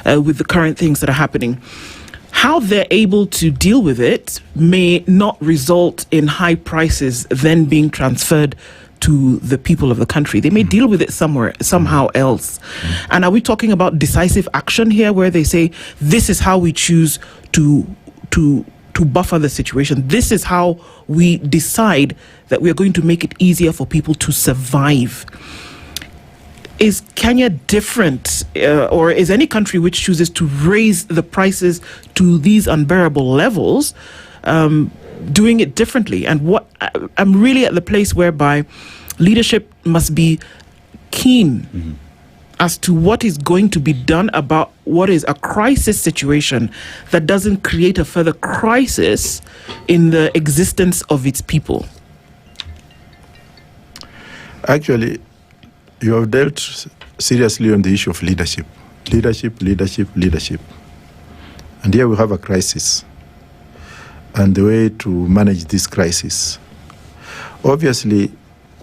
with the current things that are happening. How they're able to deal with it may not result in high prices then being transferred to the people of the country. They may deal with it somehow else. And are we talking about decisive action here, where they say, this is how we choose to buffer the situation? This is how we decide that we are going to make it easier for people to survive. Is Kenya different, or is any country which chooses to raise the prices to these unbearable levels doing it differently? And what I'm really at the place whereby leadership must be keen as to what is going to be done about what is a crisis situation that doesn't create a further crisis in the existence of its people. Actually, you have dealt seriously on the issue of leadership. Leadership. And here we have a crisis. And the way to manage this crisis. Obviously,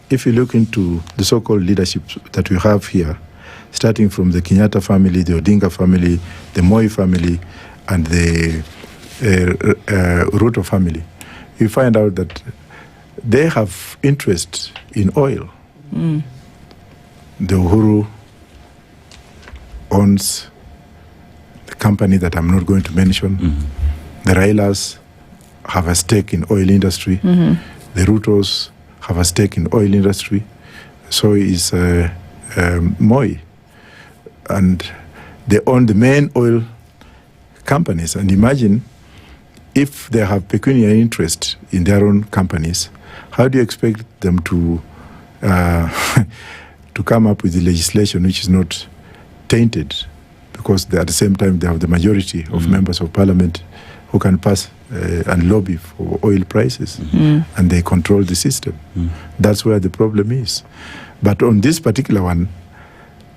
if you look into the so-called leadership that we have here, starting from the Kenyatta family, the Odinga family, the Moi family, and the Ruto family, you find out that they have interest in oil. The Uhuru owns the company that I'm not going to mention. The Railas have a stake in oil industry. The Rutos have a stake in oil industry. So is Moi. And they own the main oil companies. And imagine if they have pecuniary interest in their own companies, how do you expect them to come up with the legislation which is not tainted, because at the same time they have the majority of members of parliament who can pass and lobby for oil prices, and they control the system. That's where the problem is. But on this particular one,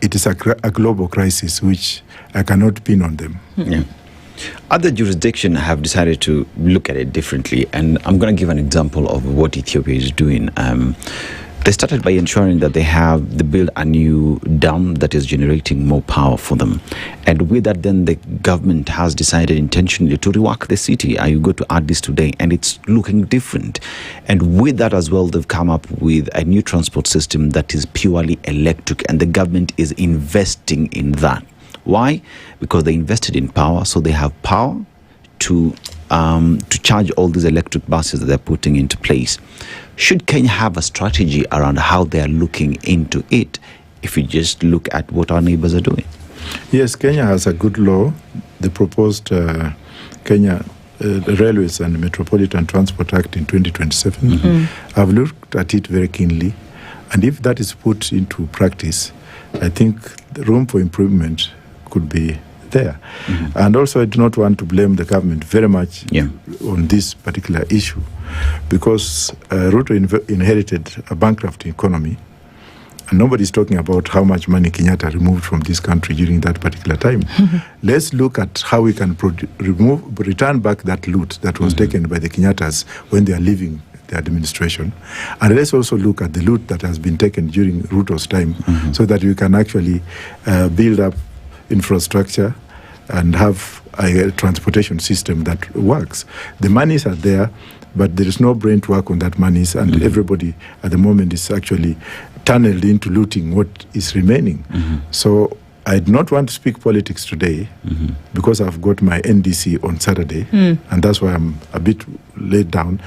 it is a global crisis which I cannot pin on them. Other jurisdictions have decided to look at it differently, and I'm going to give an example of what Ethiopia is doing. They started by ensuring that they build a new dam that is generating more power for them. And with that, then the government has decided intentionally to rework the city. You go to Addis today, and it's looking different. And with that as well, they've come up with a new transport system that is purely electric, and the government is investing in that. Why? Because they invested in power, so they have power to charge all these electric buses that they're putting into place. Should Kenya have a strategy around how they are looking into it, if you just look at what our neighbors are doing? Yes, Kenya has a good law. The proposed Kenya Railways and Metropolitan Transport Act in 2027. I've looked at it very keenly. And if that is put into practice, I think the room for improvement could be there. And also, I do not want to blame the government very much on this particular issue, because Ruto inherited a bankrupt economy, and nobody is talking about how much money Kenyatta removed from this country during that particular time. Let's look at how we can return back that loot that was taken by the Kenyattas when they are leaving the administration. And let's also look at the loot that has been taken during Ruto's time, so that we can actually build up infrastructure and have a transportation system that works. The monies are there, but there is no brain to work on that monies, and everybody at the moment is actually tunneled into looting what is remaining. So I do not want to speak politics today, because I've got my NDC on Saturday, and that's why I'm a bit laid down.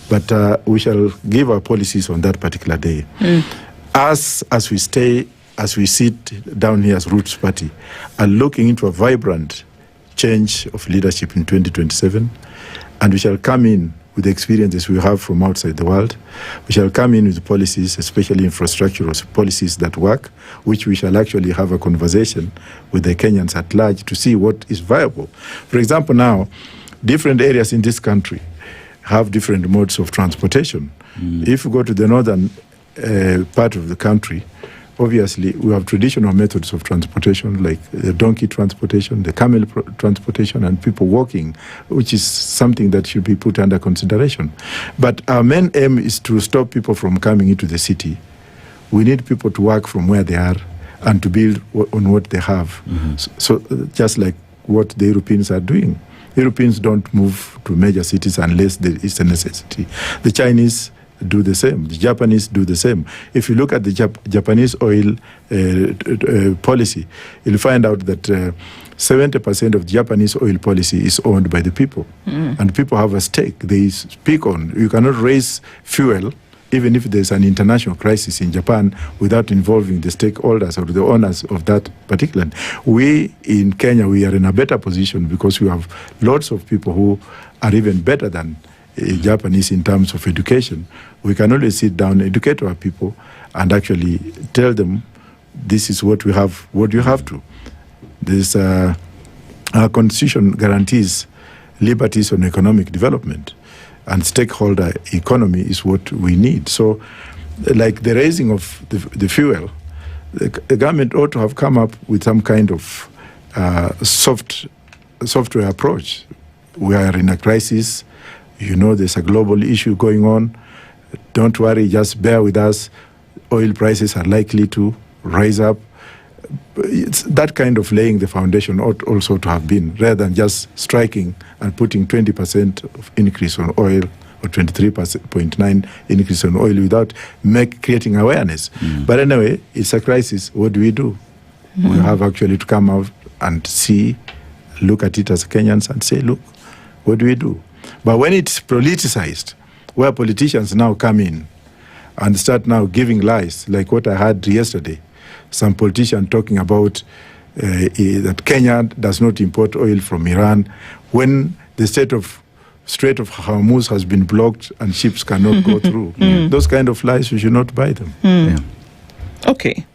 But we shall give our policies on that particular day. As we sit down here as Roots Party, are looking into a vibrant change of leadership in 2027, and we shall come in with the experiences we have from outside the world. We shall come in with policies, especially infrastructural policies that work, which we shall actually have a conversation with the Kenyans at large to see what is viable. For example, now, different areas in this country have different modes of transportation. If you go to the northern part of the country, obviously, we have traditional methods of transportation, like the donkey transportation, the camel transportation, and people walking, which is something that should be put under consideration. But our main aim is to stop people from coming into the city. We need people to work from where they are and to build on what they have. So just like what the Europeans are doing. Europeans don't move to major cities unless there is a necessity. The Chinese do the same. The Japanese do the same. If you look at the Japanese oil policy, you'll find out that 70% of Japanese oil policy is owned by the people. And people have a stake. They speak on. You cannot raise fuel, even if there's an international crisis in Japan, without involving the stakeholders or the owners of that particular. We in Kenya, we are in a better position because we have lots of people who are even better than Japanese in terms of education. We can always sit down, educate our people, and actually tell them, this is what we have, what you have to. This, our constitution guarantees liberties on economic development, and stakeholder economy is what we need. So, like the raising of the fuel, the government ought to have come up with some kind of software approach. We are in a crisis. You know, there's a global issue going on. Don't worry, just bear with us. Oil prices are likely to rise up. It's that kind of laying the foundation ought also to have been, rather than just striking and putting 20% of increase on oil or 23.9% increase on oil without creating awareness. But anyway, it's a crisis. What do? We have actually to come out and look at it as Kenyans and say, look, what do we do? But when it's politicized, where politicians now come in and start now giving lies, like what I heard yesterday, some politician talking about that Kenya does not import oil from Iran, when the Strait of Hormuz has been blocked and ships cannot go through. Those kind of lies, we should not buy them. Yeah. Okay.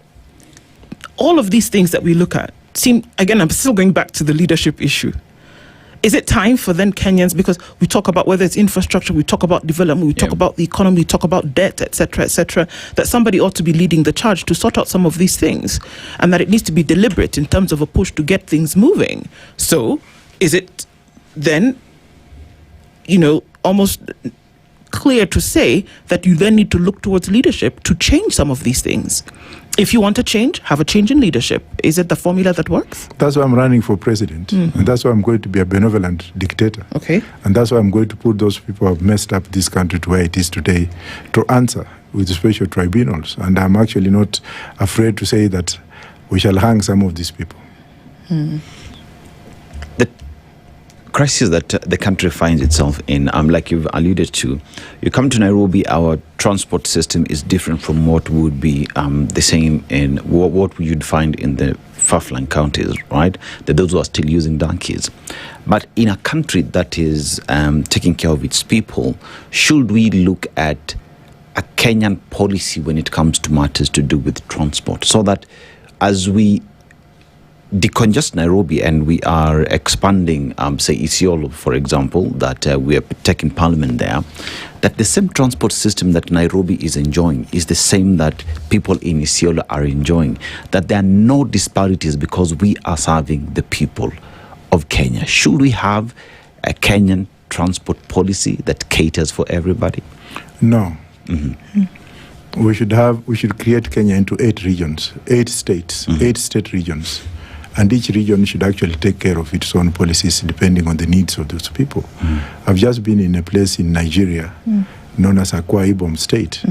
All of these things that we look at seem, again, I'm still going back to the leadership issue. Is it time for then Kenyans, because we talk about whether it's infrastructure, we talk about development, we talk about the economy, we talk about debt, etc., that somebody ought to be leading the charge to sort out some of these things, and that it needs to be deliberate in terms of a push to get things moving. So is it then, almost clear to say that you then need to look towards leadership to change some of these things? If you want to change, have a change in leadership. Is it the formula that works? That's why I'm running for president. And that's why I'm going to be a benevolent dictator. Okay. And that's why I'm going to put those people who have messed up this country to where it is today to answer with special tribunals. And I'm actually not afraid to say that we shall hang some of these people. The crisis that the country finds itself in, like you've alluded to, you come to Nairobi, our transport system is different from what would be the same in what you'd find in the far-flung counties, right? That those who are still using donkeys. But in a country that is taking care of its people, should we look at a Kenyan policy when it comes to matters to do with transport, so that as we decongest Nairobi and we are expanding, say, Isiolo, for example, that we are taking parliament there, that the same transport system that Nairobi is enjoying is the same that people in Isiolo are enjoying, that there are no disparities because we are serving the people of Kenya. Should we have a Kenyan transport policy that caters for everybody? No. We should create Kenya into 8 regions, 8 states, 8 state regions. And each region should actually take care of its own policies depending on the needs of those people. I've just been in a place in Nigeria known as Akwa Ibom State.